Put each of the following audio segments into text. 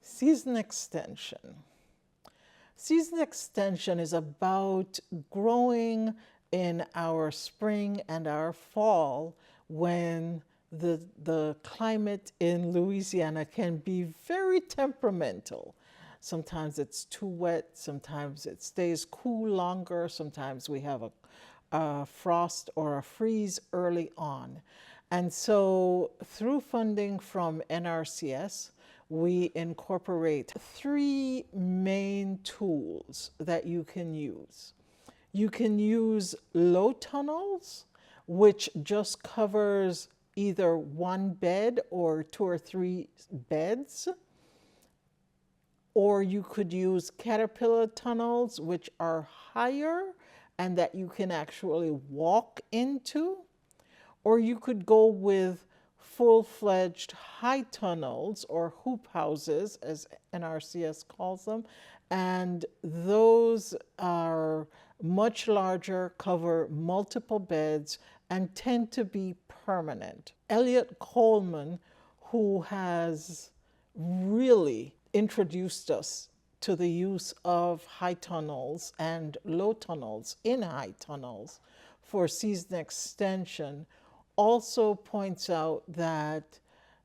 Season extension. Season extension is about growing in our spring and our fall when the climate in Louisiana can be very temperamental. Sometimes it's too wet, sometimes it stays cool longer, sometimes we have a frost or a freeze early on. And so through funding from NRCS, we incorporate three main tools that you can use. You can use low tunnels, which just covers either one bed or two or three beds. Or you could use caterpillar tunnels, which are higher and that you can actually walk into. Or you could go with full-fledged high tunnels or hoop houses, as NRCS calls them, and those are much larger, cover multiple beds, and tend to be permanent. Elliot Coleman, who has really introduced us to the use of high tunnels and low tunnels in high tunnels for season extension, also points out that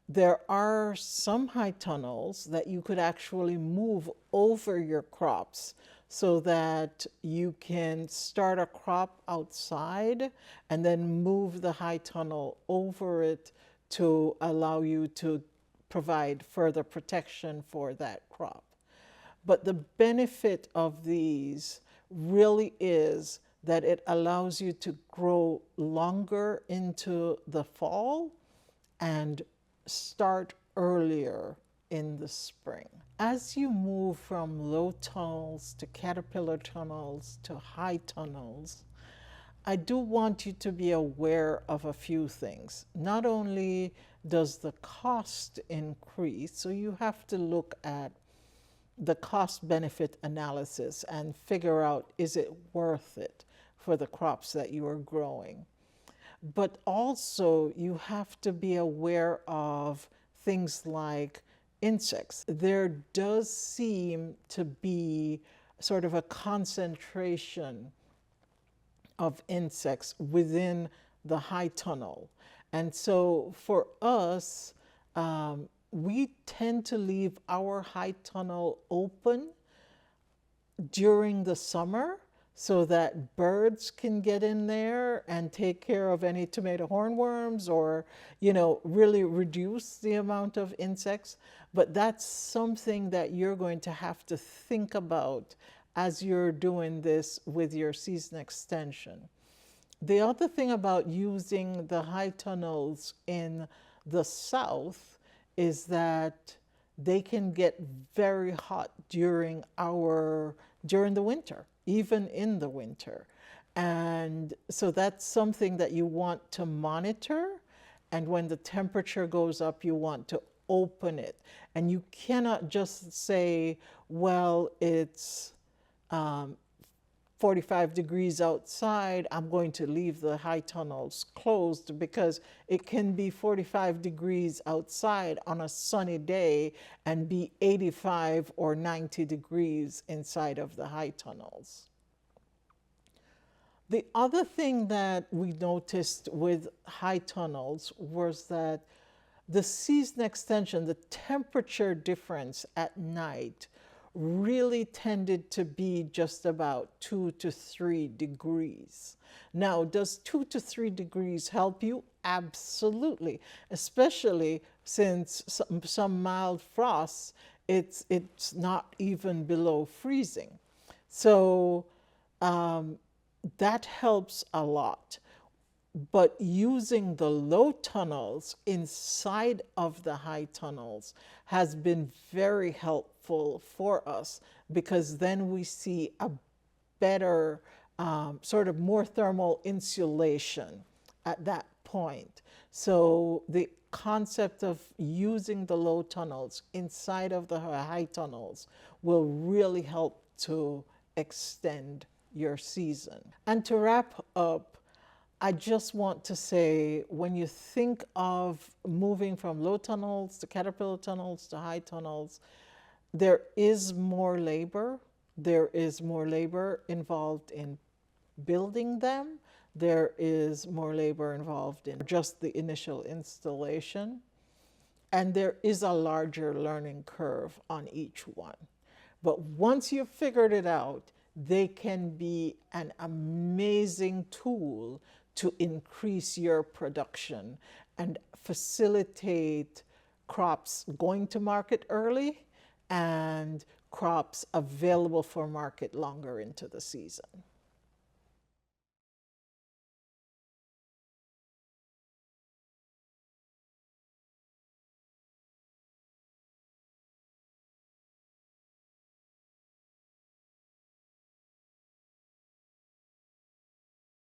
there are some high tunnels that you could actually move over your crops so that you can start a crop outside and then move the high tunnel over it to allow you to provide further protection for that crop. But the benefit of these really is that it allows you to grow longer into the fall and start earlier in the spring. As you move from low tunnels to caterpillar tunnels to high tunnels, I do want you to be aware of a few things. Not only does the cost increase, so you have to look at the cost-benefit analysis and figure out, is it worth it for the crops that you are growing? But also you have to be aware of things like insects. There does seem to be sort of a concentration of insects within the high tunnel. And so for us, we tend to leave our high tunnel open during the summer so that birds can get in there and take care of any tomato hornworms or, really reduce the amount of insects. But that's something that you're going to have to think about as you're doing this with your season extension. The other thing about using the high tunnels in the south is that they can get very hot during the winter, even in the winter. And so that's something that you want to monitor. And when the temperature goes up, you want to open it. And you cannot just say, well, it's 45 degrees outside, I'm going to leave the high tunnels closed, because it can be 45 degrees outside on a sunny day and be 85 or 90 degrees inside of the high tunnels. The other thing that we noticed with high tunnels was that the season extension, the temperature difference at night really tended to be just about 2 to 3 degrees. Now, does 2 to 3 degrees help you? Absolutely, especially since some mild frosts, it's not even below freezing. So that helps a lot. But using the low tunnels inside of the high tunnels has been very helpful for us, because then we see a better, sort of more thermal insulation at that point. So the concept of using the low tunnels inside of the high tunnels will really help to extend your season. And to wrap up, I just want to say, when you think of moving from low tunnels to caterpillar tunnels to high tunnels, There is more labor. There is more labor involved in building them. There is more labor involved in just the initial installation. And there is a larger learning curve on each one. But once you've figured it out, they can be an amazing tool to increase your production and facilitate crops going to market early and crops available for market longer into the season.